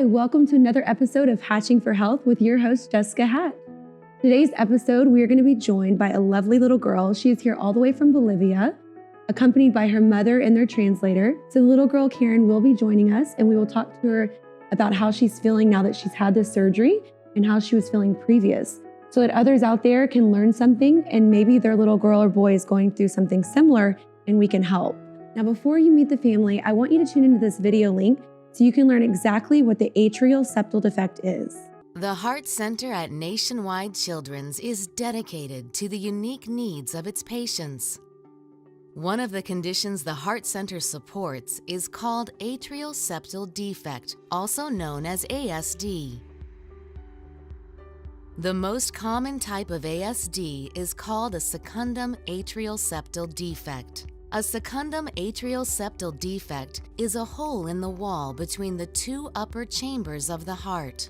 welcome to another episode of Hatching for Health with your host, Jessica Hatt. Today's episode, we are going to be joined by a lovely little girl. She is here all the way from Bolivia, accompanied by her mother and their translator. So the little girl, Karen, will be joining us, and we will talk to her about how she's feeling now that she's had this surgery and how she was feeling previous, so that others out there can learn something and maybe their little girl or boy is going through something similar and we can help. Now, before you meet the family, I want you to tune into this video link so you can learn exactly what the Atrial Septal Defect is. The Heart Center at Nationwide Children's is dedicated to the unique needs of its patients. One of the conditions the Heart Center supports is called Atrial Septal Defect, also known as ASD. The most common type of ASD is called a secundum atrial septal defect. A secundum atrial septal defect is a hole in the wall between the two upper chambers of the heart.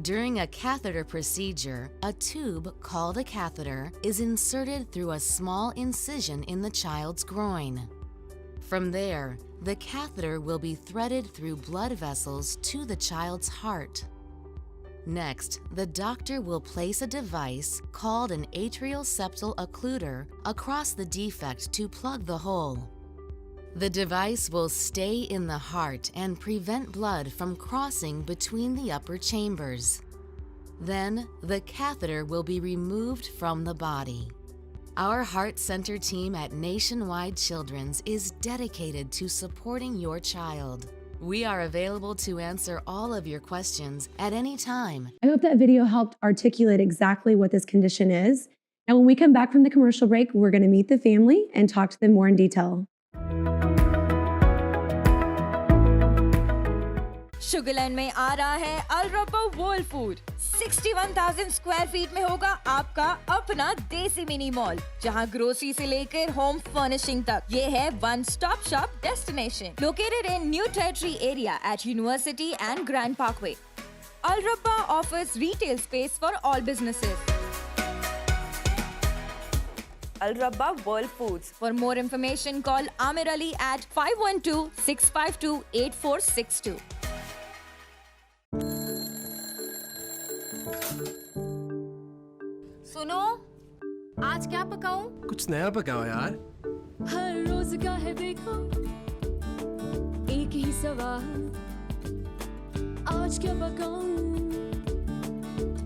During a catheter procedure, a tube called a catheter is inserted through a small incision in the child's groin. From there, the catheter will be threaded through blood vessels to the child's heart. Next, the doctor will place a device called an atrial septal occluder across the defect to plug the hole. The device will stay in the heart and prevent blood from crossing between the upper chambers. Then, the catheter will be removed from the body. Our Heart Center team at Nationwide Children's is dedicated to supporting your child. We are available to answer all of your questions at any time. I hope that video helped articulate exactly what this condition is. And when we come back from the commercial break, we're going to meet the family and talk to them more in detail. Sugar Land में आ रहा है अलरब्बा world food. 61,000 square feet में होगा आपका अपना देसी mini mall, जहां grocery से लेकर होम फर्निशिंग तक ये है one stop shop destination located in new territory area at university and grand parkway. Alrabba offers retail space for all businesses. Alrabba World Foods. For more information, call Amir Ali at 512-652-8462. सुनो, आज क्या पकाऊं? कुछ नया पकाओ यार। हर रोज का है देखो एक ही सवाल, आज क्या पकाऊं?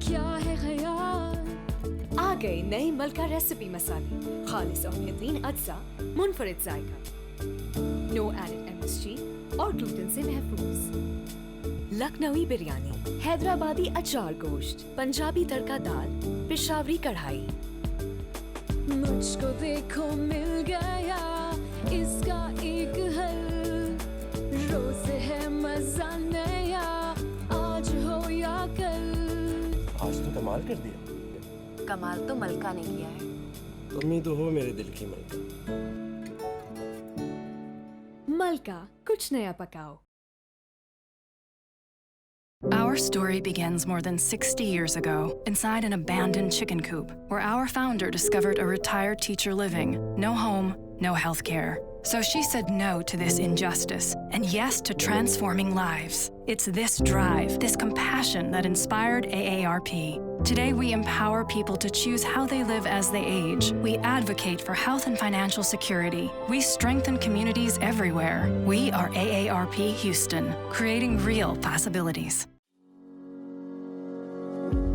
क्या है ख्याल? आ गई नई मलका रेसिपी मसाले, खालिस और बेहतरीन अज्जा, मुनफरिद जायका, नो एडेड MSG और ग्लूटेन से महफूज। लखनवी बिरयानी, हैदराबादी अचार गोश्त, पंजाबी तड़का दाल, पेशावरी कढ़ाई। मुझको देखो मिल गया इसका एक हल, रोज है मजा नया, आज हो या कल। आज तो कमाल कर दिया। कमाल तो मलका ने किया है। तुम ही तो हो मेरे दिल की मलका। मलका, कुछ नया पकाओ। Our story begins more than 60 years ago inside an abandoned chicken coop where our founder discovered a retired teacher living, no home, no health care. So she said no to this injustice and yes to transforming lives. It's this drive, this compassion that inspired AARP. Today we empower people to choose how they live as they age. We advocate for health and financial security. We strengthen communities everywhere. We are AARP Houston, creating real possibilities.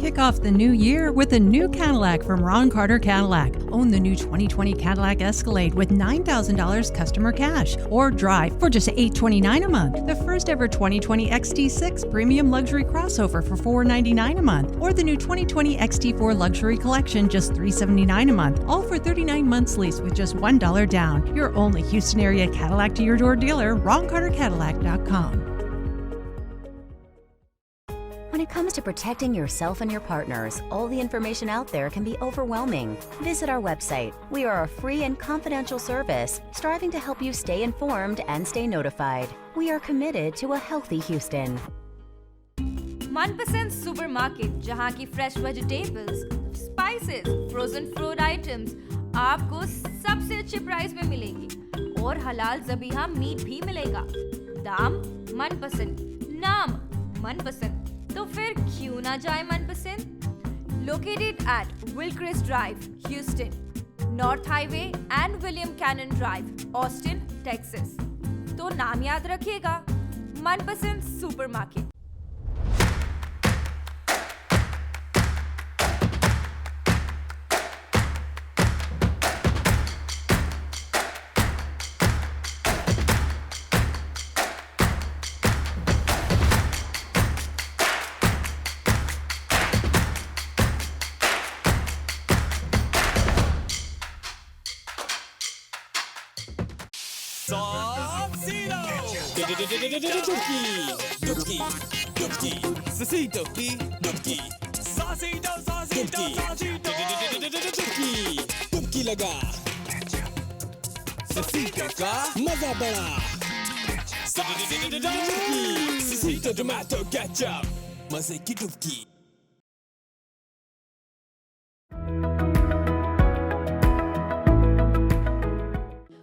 Kick off the new year with a new Cadillac from Ron Carter Cadillac. Own the new 2020 Cadillac Escalade with $9,000 customer cash, or drive for just $829 a month. The first ever 2020 XT6 premium luxury crossover for $499 a month, or the new 2020 XT4 luxury collection just $379 a month. All for 39 months lease with just $1 down. Your only Houston area Cadillac to your door dealer, RonCarterCadillac.com. When it comes to protecting yourself and your partners, all the information out there can be overwhelming. Visit our website. We are a free and confidential service striving to help you stay informed and stay notified. We are committed to a healthy Houston. मनपसंद supermarket, जहां की fresh vegetables, spices, frozen food items आपको सबसे अच्छे price में मिलेंगी और हलाल ज़बीहा मीट भी मिलेगा। दाम मनपसंद, नाम मनपसंद, तो फिर क्यों ना जाए मनपसंद? Located at Wilcrest Drive, Houston, North Highway and William Cannon Drive, Austin, Texas. तो नाम याद रखिएगा, मनपसंद सुपरमार्केट। डुबकी लगा ससीटो का मजा बड़ा ससीटो टोमेटो केचप मजे की डुबकी।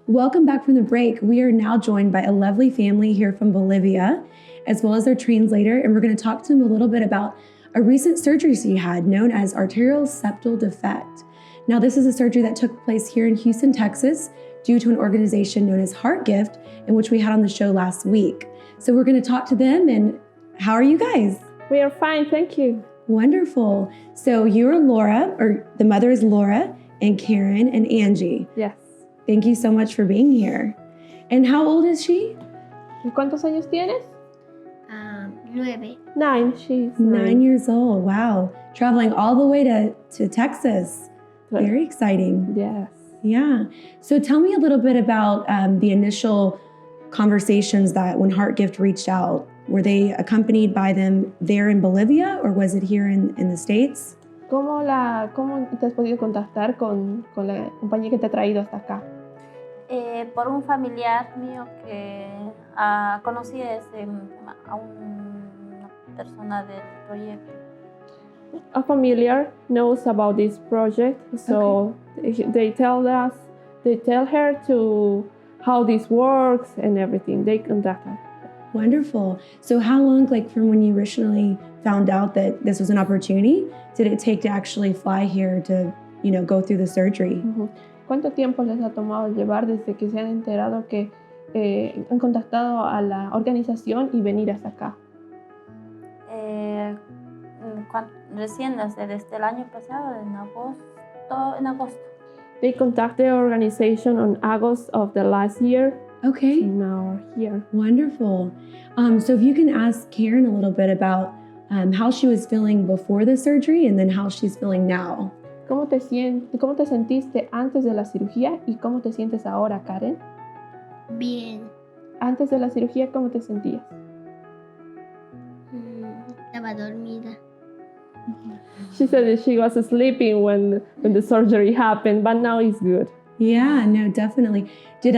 Welcome back from the break. We are now joined by a lovely family here from Bolivia, as well as their translator, and we're going to talk to them a little bit about a recent surgery she had known as Arterial Septal Defect. Now, this is a surgery that took place here in Houston, Texas, due to an organization known as HeartGift, in which we had on the show last week. So we're going to talk to them, and how are you guys? We are fine, thank you. Wonderful. So you're Laura, or the mother is Laura, and Karen, and Angie. Yes. Thank you so much for being here. And how old is she? ¿Cuántos años tienes? 9. 9. She's 9 years old. Wow. Traveling all the way to Texas. Very exciting. Yes. Yeah. So tell me a little bit about the initial conversations that when HeartGift reached out. Were they accompanied by them there in Bolivia, or was it here in the States? ¿Cómo te has podido contactar con la compañía que te ha traído hasta acá? Por un familiar mío que conocí a una persona del proyecto. A familiar knows about this project, so they tell her to how this works and everything. They contact her. Wonderful. So how long, from when you originally found out that this was an opportunity, did it take to actually fly here to, go through the surgery? ¿Cuánto tiempo les ha tomado llevar desde que se han enterado que han contactado a la organización y venir hasta acá? Recién, desde el año pasado, en agosto. They contacted the organization on August of the last year. Okay. So now we're here. Wonderful. So if you can ask Karen a little bit about how she was feeling before the surgery and then how she's feeling now. ¿Cómo te sentiste antes de la cirugía y cómo te sientes ahora, Karen? Bien. Antes de la cirugía, ¿cómo te sentías? Estaba dormida. She said that she was sleeping when the surgery happened, but now it's good. Yeah, no, definitely. Did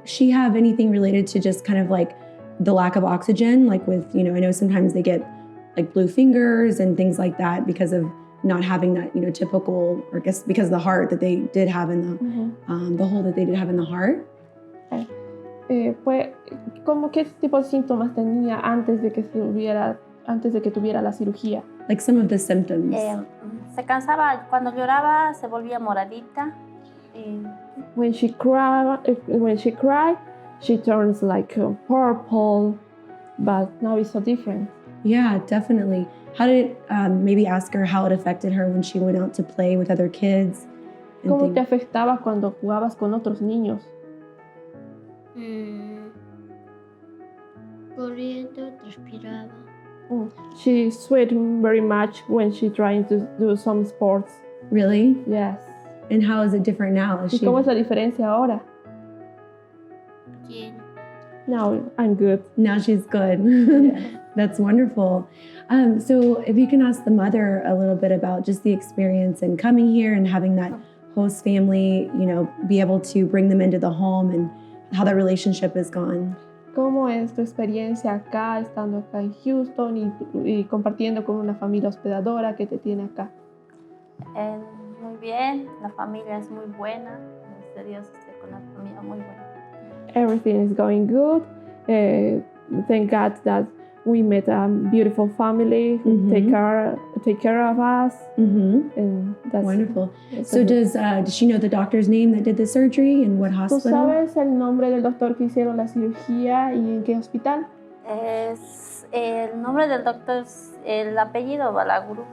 she have anything related to just kind of the lack of oxygen? With, I know sometimes they get blue fingers and things like that because of not having that, typical, or I guess because of the heart that they did have in the hole that they did have in the heart. ¿Qué tipo de síntomas tenía antes de que tuviera la cirugía? Some of the symptoms. Se cansaba, cuando lloraba se volvía moradita. When she cried, she turns purple, but now it's so different. Yeah, definitely. How did it, maybe ask her how it affected her when she went out to play with other kids? ¿Cómo te afectaba cuando jugabas con otros niños? Corriendo, transpiraba. She sweat very much when she trying to do some sports. Really? Yes. And how is it different now? ¿Y cómo es la diferencia ahora? Bien. Now I'm good. Now she's good. Yeah. That's wonderful. So if you can ask the mother a little bit about just the experience and coming here and having that host family, be able to bring them into the home and how that relationship has gone. ¿Cómo es tu experiencia acá, estando acá en Houston y compartiendo con una familia hospedadora que te tiene acá? Muy bien, la familia es muy buena. Gracias a Dios estoy con una familia muy buena. Everything is going good. Thank God that we met a beautiful family who take care of us. And that's wonderful. So does she know the doctor's name that did the surgery and what ¿Tú hospital? sabes el nombre del doctor que hicieron la cirugía y en qué hospital? El nombre del doctor es el apellido Balaguru.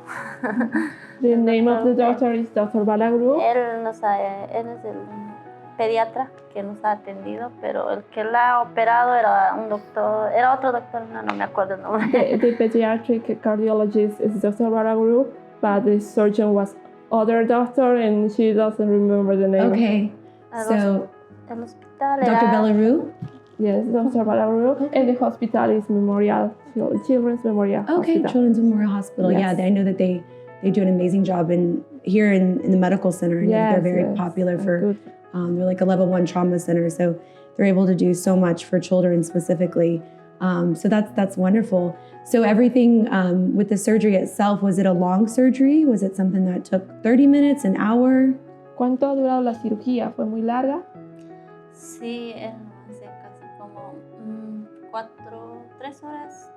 The name of the doctor is Dr. Balaguru. Él es el pediatra que nos ha atendido, pero el que la ha operado era otro doctor, no me acuerdo el nombre. The pediatric cardiologist is Dr. Balaguru, but the surgeon was other doctor and she doesn't remember the name. Okay, so El hospital Dr. Belarus? Yes, Dr. Balaguru, and the hospital is Memorial, Children's Memorial Okay, Hospital. Children's Memorial Hospital. Yes. Yeah, I know that they do an amazing job here in the medical center. And they're very popular for, they're like a level 1 trauma center. So they're able to do so much for children specifically. So that's wonderful. So everything with the surgery itself, was it a long surgery? Was it something that took 30 minutes, an hour? ¿Cuánto ha durado la cirugía? ¿Fue muy larga? Sí, hace casi como 3 horas.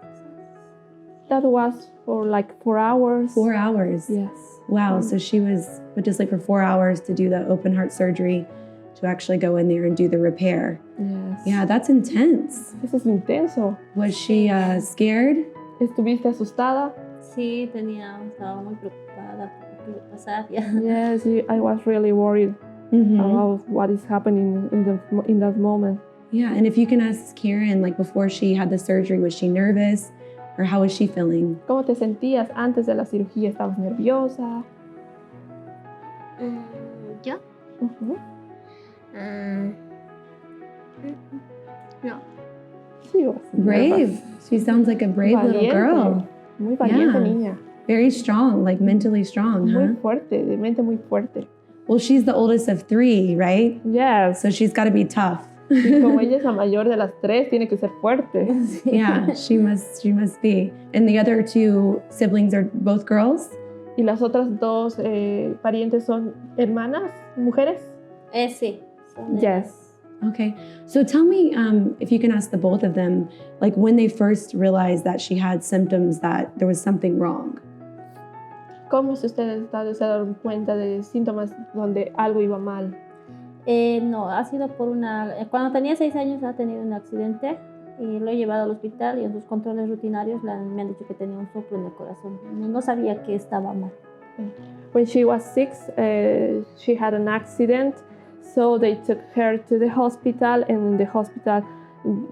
That was for like 4 hours. 4 hours? Yes. Wow, so she was put to sleep for 4 hours to do the open heart surgery, to actually go in there and do the repair. Yes. Yeah, that's intense. Eso es intenso. Was she scared? ¿Estuviste asustada? Sí, estaba muy preocupada por lo que iba a pasar. Yes, I was really worried about what is happening in that moment. Yeah, and if you can ask Karen, like before she had the surgery, was she nervous? Or how was she feeling? ¿Cómo te sentías antes de la cirugía? ¿Estabas nerviosa? ¿Yo? No. She was Brave. nervous. She sounds like a brave little girl. Muy valiente Yeah. niña. Very strong, like mentally strong, Muy huh? fuerte, de mente muy fuerte. Well, she's the oldest of 3, right? Yes. So she's got to be tough. Y como ella es la mayor de las 3, tiene que ser fuerte. Yeah, she must be. And the other 2 siblings are both girls? ¿Y las otras 2 parientes son hermanas, mujeres? Sí. Yes. Okay, so tell me, if you can ask the both of them, like when they first realized that she had symptoms that there was something wrong. ¿Cómo si ustedes se dieron cuenta de síntomas donde algo iba mal? No, ha sido cuando tenía 6 años ha tenido un accidente y lo he llevado al hospital y en sus controles rutinarios me han dicho que tenía un soplo en el corazón. No sabía que estaba mal. When she was 6, she had an accident, so they took her to the hospital, and in the hospital,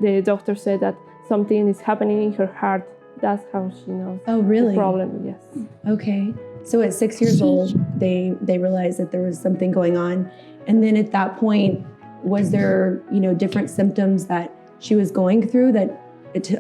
the doctor said that something is happening in her heart. That's how she knows. Oh, really? The problem, yes. Okay, so at 6 years old, they realized that there was something going on, and then at that point, was there different symptoms that she was going through that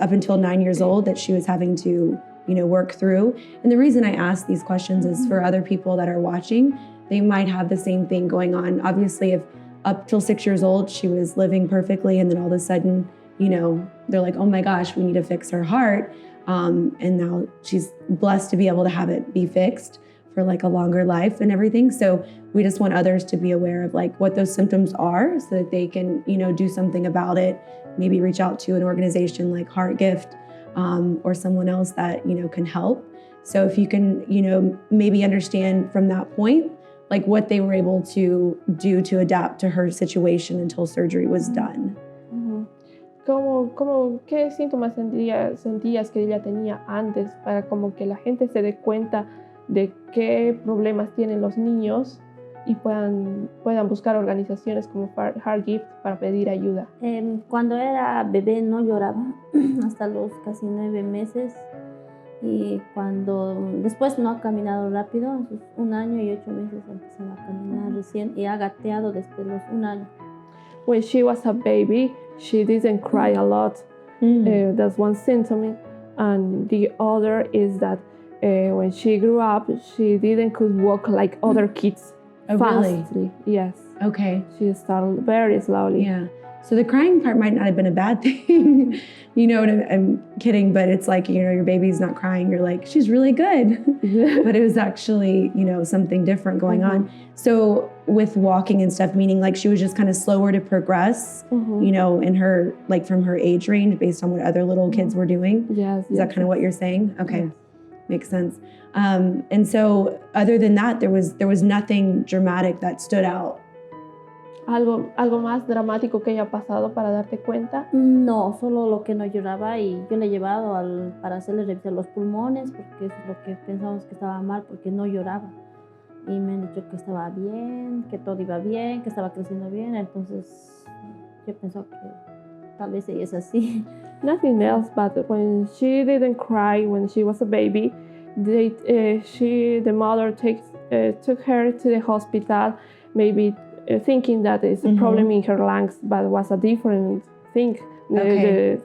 up until 9 years old that she was having to work through? And the reason I ask these questions is for other people that are watching, they might have the same thing going on. Obviously, if up till 6 years old, she was living perfectly, and then all of a sudden, they're like, oh my gosh, we need to fix her heart. And now she's blessed to be able to have it be fixed for like a longer life and everything. So we just want others to be aware of like what those symptoms are so that they can, do something about it. Maybe reach out to an organization like HeartGift, or someone else that, can help. So if you can, maybe understand from that point, like what they were able to do to adapt to her situation until surgery was done. ¿Qué síntomas sentías que ella tenía antes para como que la gente se dé cuenta de qué problemas tienen los niños y puedan buscar organizaciones como HeartGift para pedir ayuda? Cuando era bebé no lloraba hasta los casi 9 meses y después no ha caminado rápido, a sus 1 año y 8 meses empezó a caminar recién y ha gateado desde los 1 año. When she was a baby, she didn't cry a lot. That's one symptom. And the other is that when she grew up, she could walk like other kids. Oh, fastly. Really? Yes. Okay. She started very slowly. Yeah. So the crying part might not have been a bad thing. You know what I'm kidding, but it's like, you know, your baby's not crying. You're like, she's really good. But it was actually, you know, something different going on. So with walking and stuff, meaning like she was just kind of slower to progress, you know, in her, like from her age range based on what other little kids were doing. Yes. Is that kind of what you're saying? Okay. Yes. Makes sense. And so other than that, there was nothing dramatic that stood out. ¿Algo más dramático que haya pasado para darte cuenta? No, solo lo que no lloraba, y yo le he llevado para hacerle revisar los pulmones, porque eso es lo que pensamos que estaba mal, porque no lloraba. Y me han dicho que estaba bien, que todo iba bien, que estaba creciendo bien, entonces yo pienso que tal vez ella es así. Nothing else, but when she didn't cry when she was a baby, the mother took her to the hospital, maybe thinking that it's a problem in her lungs, but it was a different thing. Okay.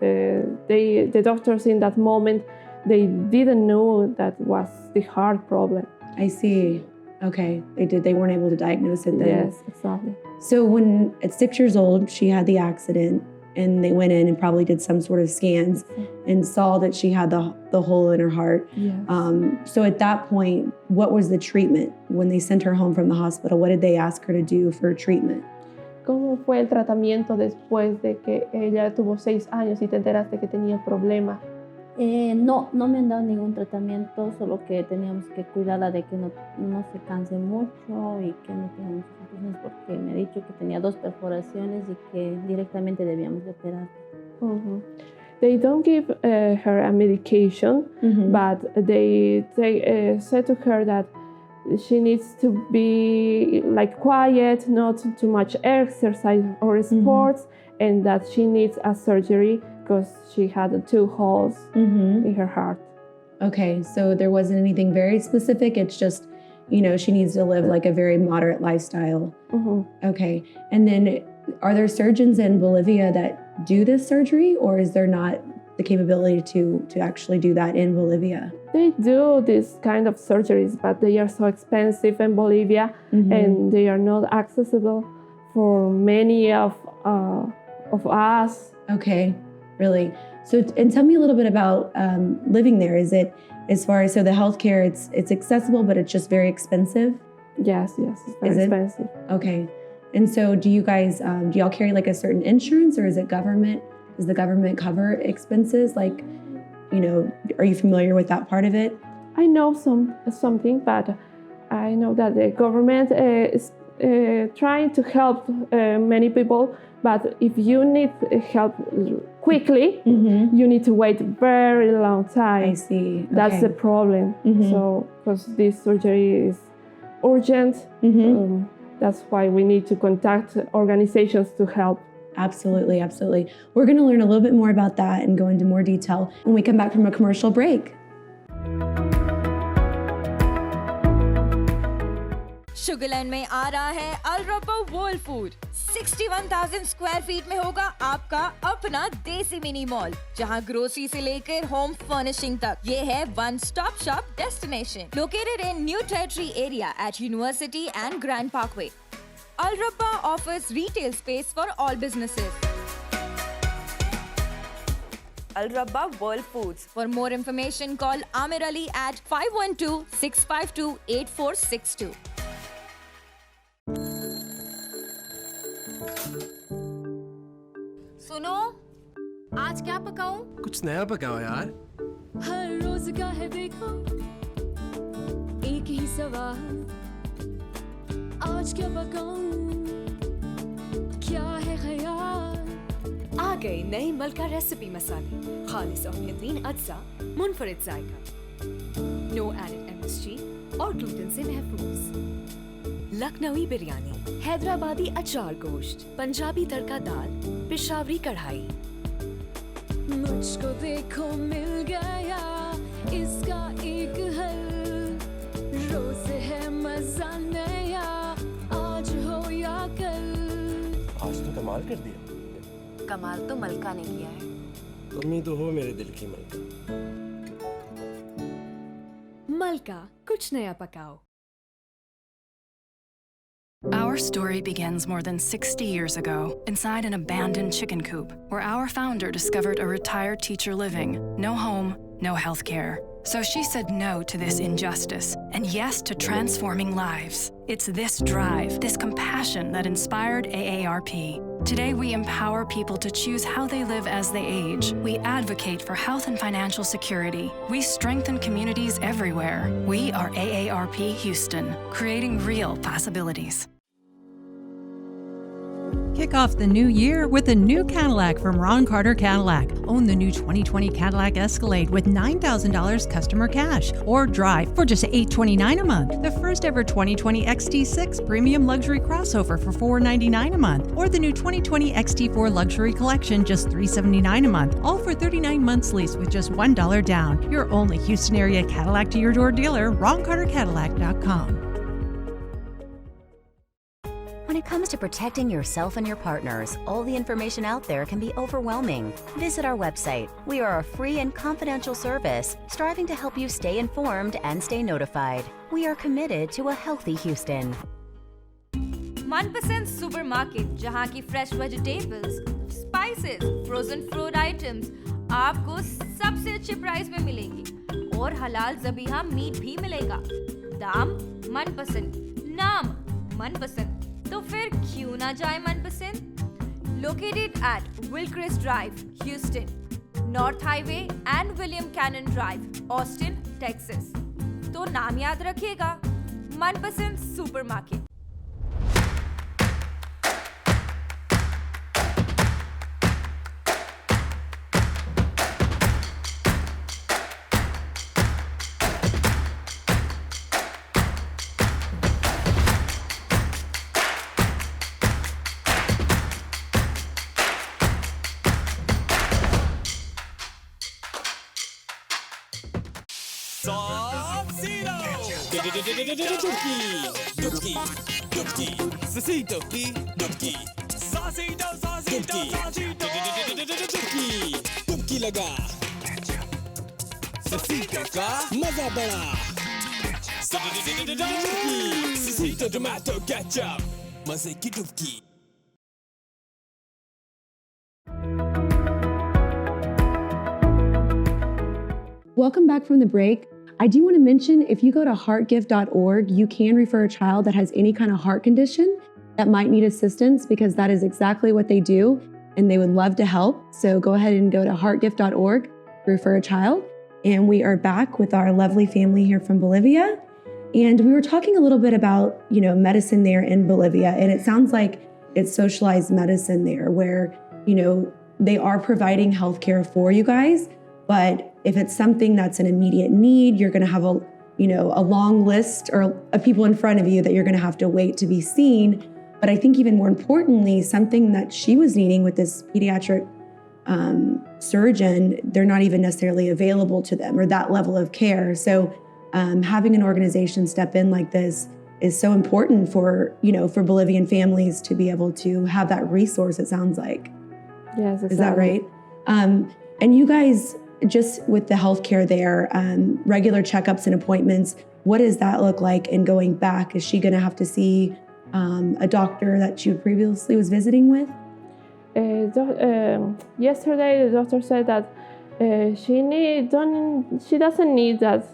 The doctors in that moment, they didn't know that was the heart problem. I see. Okay. They weren't able to diagnose it then. Yes, exactly. So when at 6 years old, she had the accident, and they went in and probably did some sort of scans and saw that she had the hole in her heart. Yes. So at that point, what was the treatment? When they sent her home from the hospital, what did they ask her to do for treatment? ¿Cómo fue el tratamiento después de que ella tuvo 6 años y te enteraste que tenía problema? No me han dado ningún tratamiento, solo que teníamos que cuidarla de que no se canse mucho y que no tenga muchas infecciones, porque me ha dicho que tenía 2 perforaciones y que directamente debíamos de operar. They don't give her a medication, but they said to her that she needs to be like quiet, not too much exercise or sports, and that she needs a surgery because she had 2 holes in her heart. Okay, so there wasn't anything very specific. It's just, you know, she needs to live like a very moderate lifestyle. Okay, and then are there surgeons in Bolivia that do this surgery, or is there not the capability to actually do that in Bolivia? They do this kind of surgeries, but they are so expensive in Bolivia, and they are not accessible for many of us. Okay, really. So, and tell me a little bit about living there. Is it, as far as, so the healthcare, it's accessible, but it's just very expensive? Yes, it's very expensive. Okay. And so do you guys, do y'all carry like a certain insurance, or is it government? Does the government cover expenses? Like, you know, are you familiar with that part of it? I know something, but I know that the government is trying to help many people, but if you need help quickly, you need to wait very long time. I see. Okay. That's the problem. So, because this surgery is urgent, that's why we need to contact organizations to help. Absolutely, absolutely. We're going to learn a little bit more about that and go into more detail when we come back from a commercial break. Sugar Land में आ रहा है अलरबा world food. 61,000 square feet में होगा आपका अपना देसी mini mall, जहां grocery से लेकर होम फर्निशिंग तक ये है one stop shop destination, located in new territory area at university and grand Parkway. Alrabba offers retail space for all businesses. Alrabba World Foods. For more information, call Amir Ali at 512-652-8462. सुनो, आज क्या पकाऊं? कुछ नया पकाओ यार। हर रोज का है देखो एक ही सवाल, आज क्या पकाऊं? क्या है ख्याल? आ गई नई मलका रेसिपी मसाले, खालिस और बेहतरीन अज्जा, मुनफरिद जायका, नो एडेड MSG और ग्लूटेन से महफूज। लखनवी बिरयानी, हैदराबादी अचार गोश्त, पंजाबी तड़का दाल, पेशावरी कढ़ाई। मुझको देखो मिल गया इसका एक हल, रोज है मजा नया, आज हो या कल। आज तो कमाल कर दिया। कमाल तो मलका ने किया है। तुम ही तो हो मेरे दिल की मलका। मलका, कुछ नया पकाओ। Our story begins more than 60 years ago inside an abandoned chicken coop where our founder discovered a retired teacher living, no home, no health care. So she said no to this injustice and yes to transforming lives. It's this drive, this compassion that inspired AARP. Today, we empower people to choose how they live as they age. We advocate for health and financial security. We strengthen communities everywhere. We are AARP Houston, creating real possibilities. Kick off the new year with a new Cadillac from Ron Carter Cadillac. Own the new 2020 Cadillac Escalade with $9,000 customer cash or drive for just $829 a month. The first ever 2020 XT6 premium luxury crossover for $499 a month or the new 2020 XT4 luxury collection just $379 a month. All for 39 months lease with just $1 down. Your only Houston area Cadillac to your door dealer, RonCarterCadillac.com. When it comes to protecting yourself and your partners, all the information out there can be overwhelming. Visit our website. We are a free and confidential service striving to help you stay informed and stay notified. We are committed to a healthy Houston. मनपसंद supermarket जहां की fresh vegetables, spices, frozen food items आपको सबसे अच्छे price में मिलेंगी और हलाल ज़बीहा मीट भी मिलेगा। दाम मनपसंद, नाम मनपसंद, तो फिर क्यों ना जाए मनपसंद? Located at Wilcrest Drive, Houston, North Highway and William Cannon Drive, Austin, Texas. तो नाम याद रखिएगा, मनपसंद सुपरमार्केट। डुबकी लगा ससीटो का मजा बड़ा ससीटो टोमेटो केचप मजे की डुबकी Welcome back from the break. I do want to mention if you go to heartgift.org, you can refer a child that has any kind of heart condition that might need assistance because that is exactly what they do and they would love to help. So go ahead and go to heartgift.org, refer a child. And we are back with our lovely family here from Bolivia. And we were talking a little bit about, medicine there in Bolivia. And it sounds like it's socialized medicine there where, they are providing healthcare for you guys. But if it's something that's an immediate need, you're going to have a long list of people in front of you that you're going to have to wait to be seen. But I think even more importantly, something that she was needing with this pediatric surgeon, they're not even necessarily available to them or that level of care. So having an organization step in like this is so important for Bolivian families to be able to have that resource, it sounds like. Yes, exactly. Is that right? And you guys, just with the healthcare there, regular checkups and appointments, what does that look like? And going back, is she going to have to see a doctor that you previously was visiting with? Yesterday, the doctor said that she doesn't need that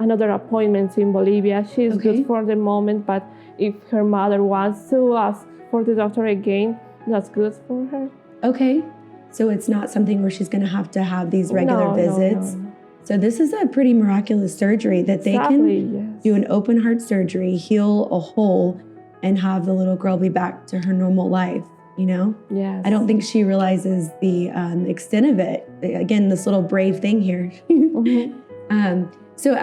another appointment in Bolivia. She's good for the moment, but if her mother wants to ask for the doctor again, that's good for her. Okay. So it's not something where she's going to have these regular visits. No. So this is a pretty miraculous surgery that they can do an open heart surgery, heal a hole, and have the little girl be back to her normal life, Yes. I don't think she realizes the extent of it. Again, this little brave thing here. So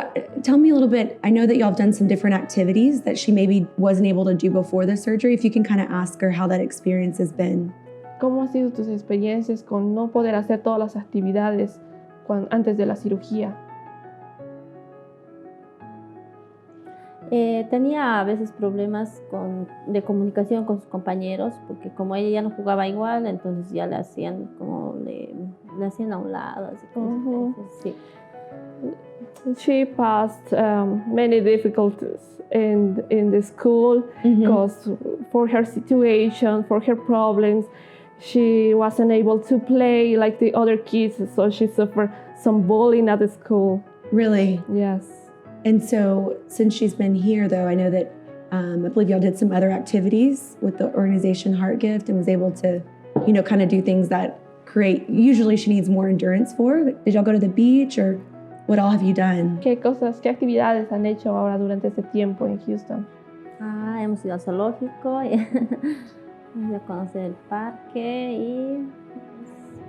tell me a little bit, I know that y'all have done some different activities that she maybe wasn't able to do before the surgery. If you can kind of ask her how that experience has been. ¿Cómo han sido tus experiencias con no poder hacer todas las actividades antes de la cirugía? Tenía a veces problemas de comunicación con sus compañeros, porque como ella ya no jugaba igual, entonces ya le hacían como le hacían a un lado, así como sí. She passed many difficulties in the school because for her situation, for her problems, she wasn't able to play like the other kids, so she suffered some bullying at the school. Really? Yes. And so since she's been here, though, I know that I believe y'all did some other activities with the organization HeartGift and was able to, you know, kind of do things that usually she needs more endurance for. Did y'all go to the beach or what all have you done? ¿Qué actividades han hecho ahora durante este tiempo en Houston? Hemos ido al zoológico, hemos ido a conocer el parque y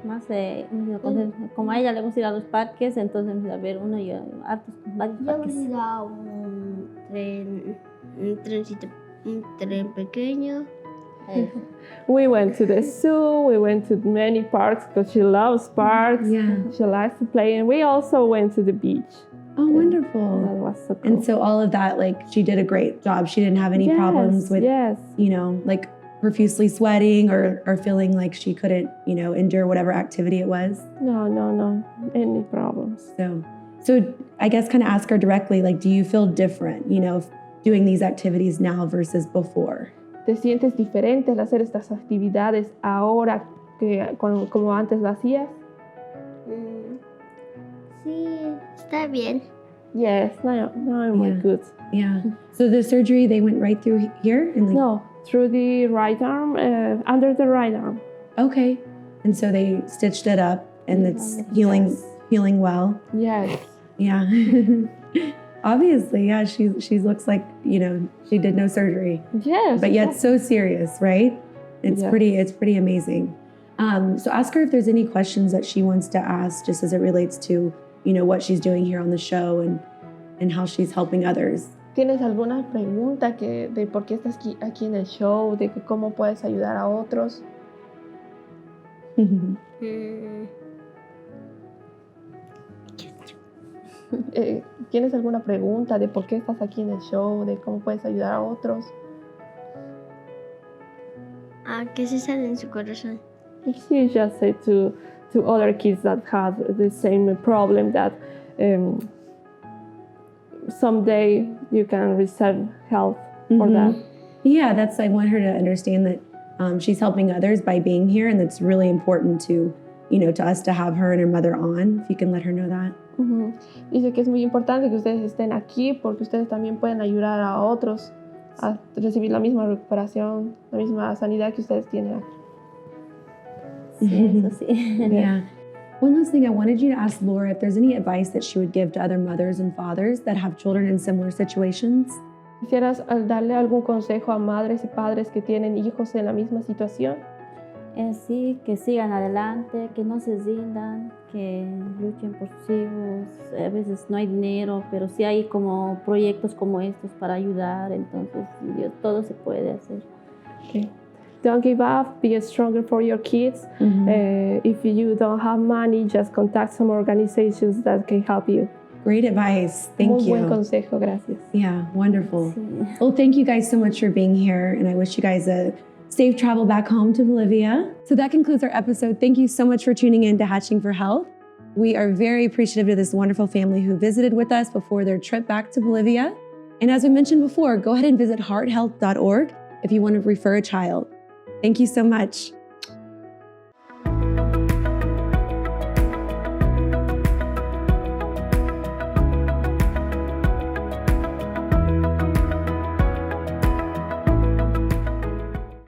más hemos ido a conocer, como a ella le gusta ir a los parques, entonces hemos ido a ver varios parques. Hemos ido a un tren pequeño. We went to the zoo, we went to many parks because she loves parks. Yeah. She likes to play, and we also went to the beach. Oh, wonderful. That was so cool. And so all of that, like, she did a great job. She didn't have any problems with, you know, like profusely sweating or feeling like she couldn't, you know, endure whatever activity it was. No, any problems. So I guess kind of ask her directly, like, do you feel different, you know, doing these activities now versus before? ¿Te sientes diferente al hacer estas actividades ahora que como antes lo hacías? Sí, está bien. Yes, now I'm good. Yeah. So the surgery, they went right through here? And No, through the right arm, under the right arm. Okay. And so they stitched it up and it's healing well. Yes. Yeah. Obviously, yeah, she looks like, you know, she did no surgery. Yes. But yet so serious, right? It's pretty amazing. So ask her if there's any questions that she wants to ask just as it relates to, you know, what she's doing here on the show and how she's helping others. ¿Tienes alguna pregunta de por qué estás aquí en el show, de que cómo puedes ayudar a otros? ¿Tienes alguna pregunta de por qué estás aquí en el show, de cómo puedes ayudar a otros? ¿Qué se sale en su corazón? She just said to other kids that have the same problem that someday you can receive help for that. Yeah, I want her to understand that she's helping others by being here, and it's really important to, you know, to us to have her and her mother on. If you can let her know that. Dice que es muy importante que ustedes estén aquí porque ustedes también pueden ayudar a otros a recibir la misma recuperación, la misma sanidad que ustedes tienen aquí. Sí, eso sí. Yeah. One last thing, I wanted you to ask Laura if there's any advice that she would give to other mothers and fathers that have children in similar situations. ¿Quisieras darle algún consejo a madres y padres que tienen hijos en la misma situación? Sí, que sigan adelante, que no se rindan, que luchen por sus hijos. A veces no hay dinero, pero sí hay como proyectos como estos para ayudar, entonces todo se puede hacer. Okay. Don't give up, be stronger for your kids. If you don't have money, just contact some organizations that can help you. Great advice. Thank you. Muy buen consejo, gracias. Yeah, wonderful. Well, thank you guys so much for being here, and I wish you guys a safe travel back home to Bolivia. So that concludes our episode. Thank you so much for tuning in to Hatching for Health. We are very appreciative of this wonderful family who visited with us before their trip back to Bolivia. And as we mentioned before, go ahead and visit hearthealth.org if you want to refer a child. Thank you so much.